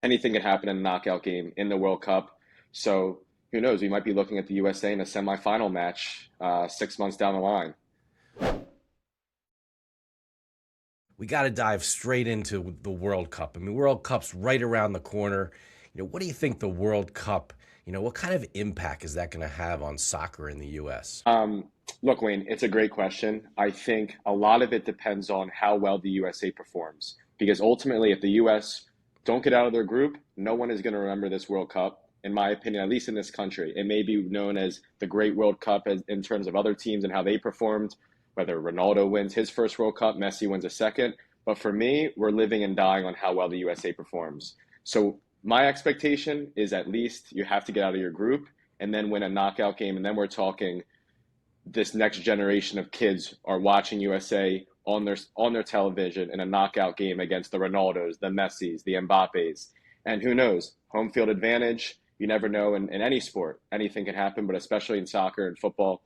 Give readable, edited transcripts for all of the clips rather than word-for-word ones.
anything could happen in a knockout game in the World Cup. So who knows? We might be looking at the USA in a semifinal match 6 months down the line. We got to dive straight into the World Cup. I mean, World Cup's right around the corner. What do you think the World Cup, what kind of impact is that going to have on soccer in the US? Um, Look, Wayne, it's a great question. I think a lot of it depends on how well the USA performs. Because ultimately, if the US don't get out of their group, no one is going to remember this World Cup, in my opinion, at least in this country. It may be known as the Great World Cup in terms of other teams and how they performed, whether Ronaldo wins his first World Cup, Messi wins a second. But for me, we're living and dying on how well the USA performs. So my expectation is at least you have to get out of your group and then win a knockout game. And then we're talking this next generation of kids are watching USA on their television in a knockout game against the Ronaldos, the Messis, the Mbappes, and who knows? Home field advantage. You never know in any sport. Anything can happen, but especially in soccer and football,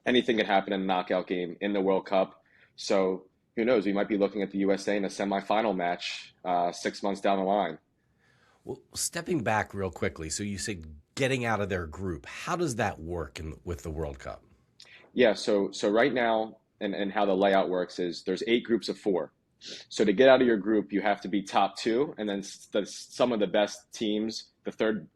anything can happen in a knockout game in the World Cup. So who knows? We might be looking at the USA in a semifinal match 6 months down the line. Well, stepping back real quickly, so you said getting out of their group. How does that work with the World Cup? Yeah, so right now, and how the layout works is there's 8 groups of 4. So to get out of your group, you have to be top two, and then some of the best teams,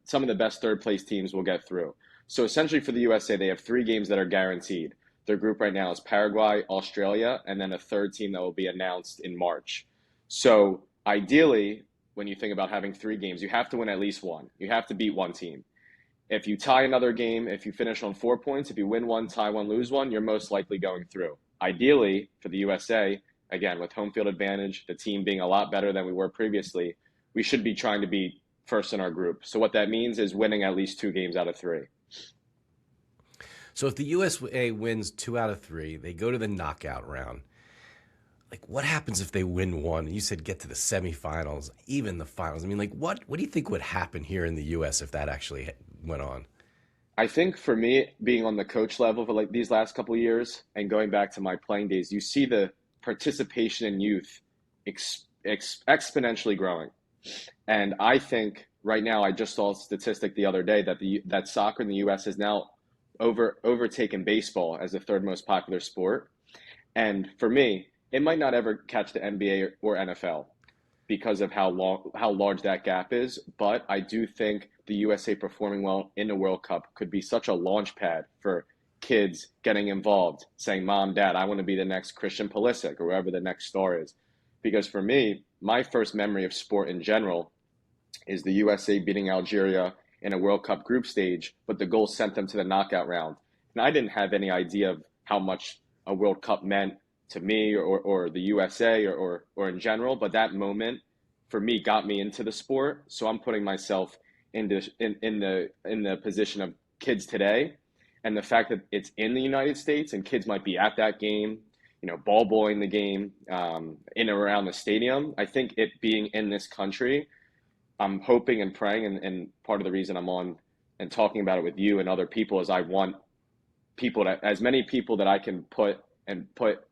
some of the best third place teams will get through. So essentially for the USA, they have 3 games that are guaranteed. Their group right now is Paraguay, Australia, and then a third team that will be announced in March. So ideally, when you think about having 3 games, you have to win at least one. You have to beat one team. If you tie another game, if you finish on 4 points, if you win one, tie one, lose one, you're most likely going through. Ideally, for the USA, again, with home field advantage, the team being a lot better than we were previously, we should be trying to be first in our group. So what that means is winning at least 2 games out of 3. So if the USA wins 2 out of 3, they go to the knockout round. Like, what happens if they win one? You said get to the semifinals, even the finals. I mean, like, what do you think would happen here in the U.S. if that actually went on? I think for me, being on the coach level for like these last couple of years and going back to my playing days, you see the participation in youth exponentially growing. And I think right now, I just saw a statistic the other day that that soccer in the U.S. has now overtaken baseball as the third most popular sport. And for me, it might not ever catch the NBA or NFL because of how large that gap is. But I do think the USA performing well in the World Cup could be such a launch pad for kids getting involved, saying, "Mom, Dad, I want to be the next Christian Pulisic or whoever the next star is." Because for me, my first memory of sport in general is the USA beating Algeria in a World Cup group stage, but the goal sent them to the knockout round. And I didn't have any idea of how much a World Cup meant to me or the USA or in general, but that moment for me got me into the sport. So I'm putting myself in the position of kids today, and the fact that it's in the United States and kids might be at that game, ball boying the game in and around the stadium. I think it being in this country, I'm hoping and praying, and part of the reason I'm on and talking about it with you and other people is I want as many people that I can put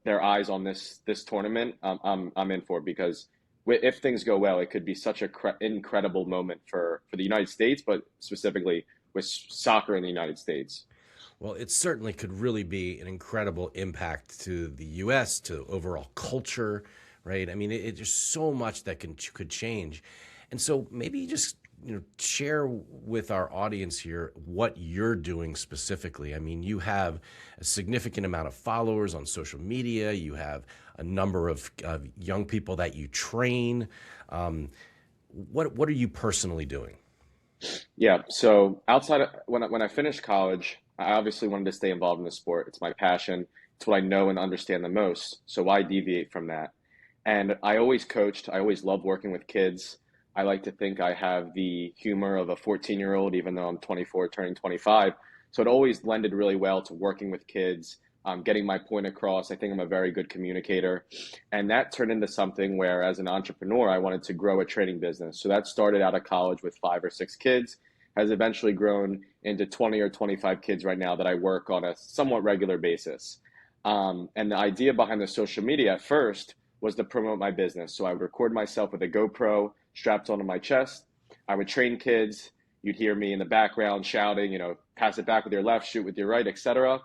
their eyes on this tournament. I'm in for, because if things go well, it could be such a incredible moment for the United States, but specifically with soccer in the United States. Well, it certainly could really be an incredible impact to the U.S., to overall culture, right? I mean, there's so much that could change. And so maybe just share with our audience here what you're doing specifically. I mean, you have a significant amount of followers on social media. You have a number of young people that you train. What are you personally doing? Yeah. So outside of when I finished college, I obviously wanted to stay involved in the sport. It's my passion. It's what I know and understand the most. So why deviate from that? And I always coached. I always loved working with kids. I like to think I have the humor of a 14-year-old, even though I'm 24, turning 25. So it always lended really well to working with kids, getting my point across. I think I'm a very good communicator. And that turned into something where, as an entrepreneur, I wanted to grow a training business. So that started out of college with 5 or 6 kids, has eventually grown into 20 or 25 kids right now that I work on a somewhat regular basis. And the idea behind the social media at first was to promote my business. So I would record myself with a GoPro, strapped onto my chest. I would train kids. You'd hear me in the background shouting, pass it back with your left, shoot with your right, etc.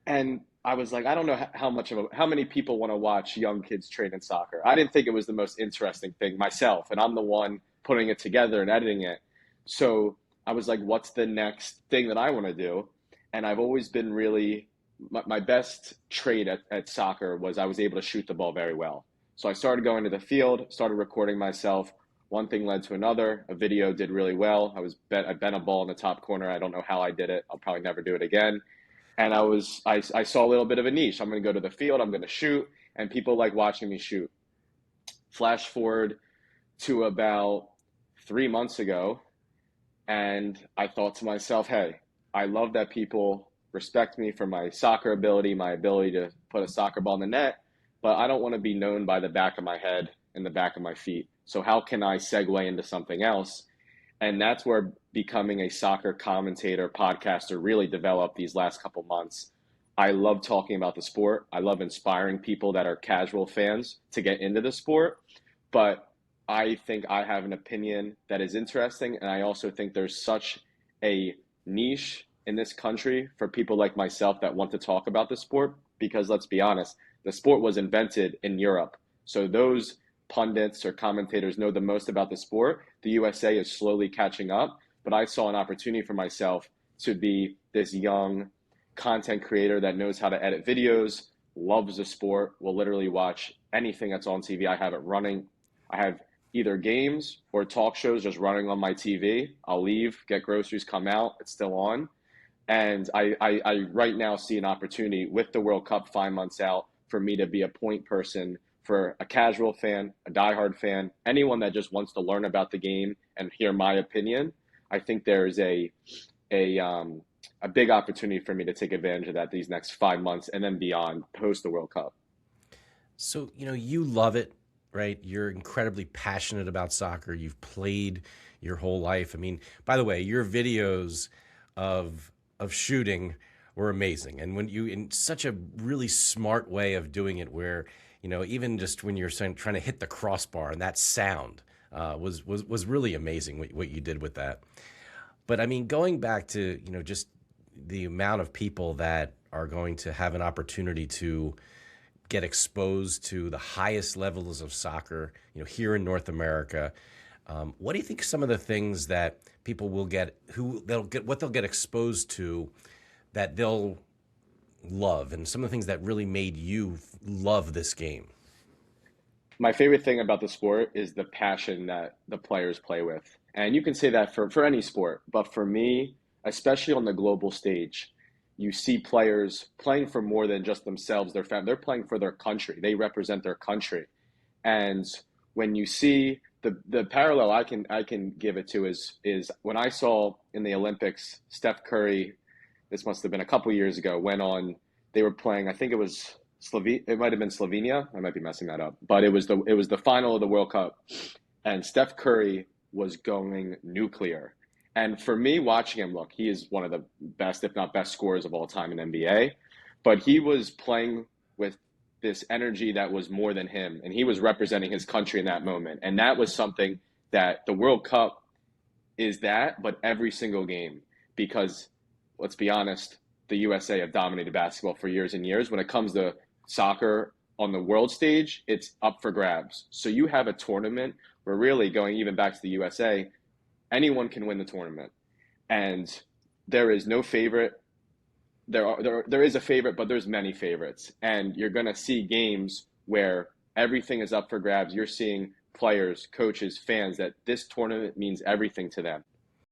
And I was like, I don't know how many people want to watch young kids train in soccer. I didn't think it was the most interesting thing myself, and I'm the one putting it together and editing it. So I was like, what's the next thing that I want to do? And I've always been really, my best trait at soccer was I was able to shoot the ball very well. So I started going to the field, started recording myself. One thing led to another. A video did really well. I bent a ball in the top corner. I don't know how I did it. I'll probably never do it again. And I saw a little bit of a niche. I'm going to go to the field. I'm going to shoot, and people like watching me shoot. Flash forward to about 3 months ago, and I thought to myself, hey, I love that people respect me for my soccer ability, my ability to put a soccer ball in the net, but I don't want to be known by the back of my head and the back of my feet. So how can I segue into something else? And that's where becoming a soccer commentator, podcaster really developed these last couple months. I love talking about the sport. I love inspiring people that are casual fans to get into the sport. But I think I have an opinion that is interesting. And I also think there's such a niche in this country for people like myself that want to talk about the sport. Because let's be honest, the sport was invented in Europe. So those pundits or commentators know the most about the sport. The USA is slowly catching up, but I saw an opportunity for myself to be this young content creator that knows how to edit videos, loves the sport, will literally watch anything that's on TV. I have it running. I have either games or talk shows just running on my TV. I'll leave, get groceries, come out, it's still on. And I right now see an opportunity with the World Cup 5 months out for me to be a point person for a casual fan, a diehard fan, anyone that just wants to learn about the game and hear my opinion. I think there's a big opportunity for me to take advantage of that these next 5 months and then beyond post the World Cup. So, you love it, right? You're incredibly passionate about soccer. You've played your whole life. I mean, by the way, your videos of shooting were amazing. And when you, in such a really smart way of doing it, where even just when you're trying to hit the crossbar, and that sound was really amazing what you did with that. But I mean, going back to just the amount of people that are going to have an opportunity to get exposed to the highest levels of soccer, here in North America. What do you think some of the things that people will get, what they'll get exposed to, that they'll love, and some of the things that really made you love this game? My favorite thing about the sport is the passion that the players play with. And you can say that for any sport, but for me, especially on the global stage, you see players playing for more than just themselves, their family. They're playing for their country. They represent their country. And when you see the parallel I can give it to is when I saw in the Olympics, Steph Curry, this must have been a couple years ago, they were playing, I think it was it might have been Slovenia. I might be messing that up, but it was the final of the World Cup, and Steph Curry was going nuclear. And for me, watching him, look, he is one of the best, if not best, scorers of all time in NBA, but he was playing with this energy that was more than him, and he was representing his country in that moment. And that was something that the World Cup is that, but every single game, because let's be honest, the USA have dominated basketball for years and years. When it comes to soccer on the world stage, it's up for grabs. So you have a tournament where, really going even back to the USA, anyone can win the tournament. And there is no favorite. There is a favorite, but there's many favorites. And you're going to see games where everything is up for grabs. You're seeing players, coaches, fans, that this tournament means everything to them.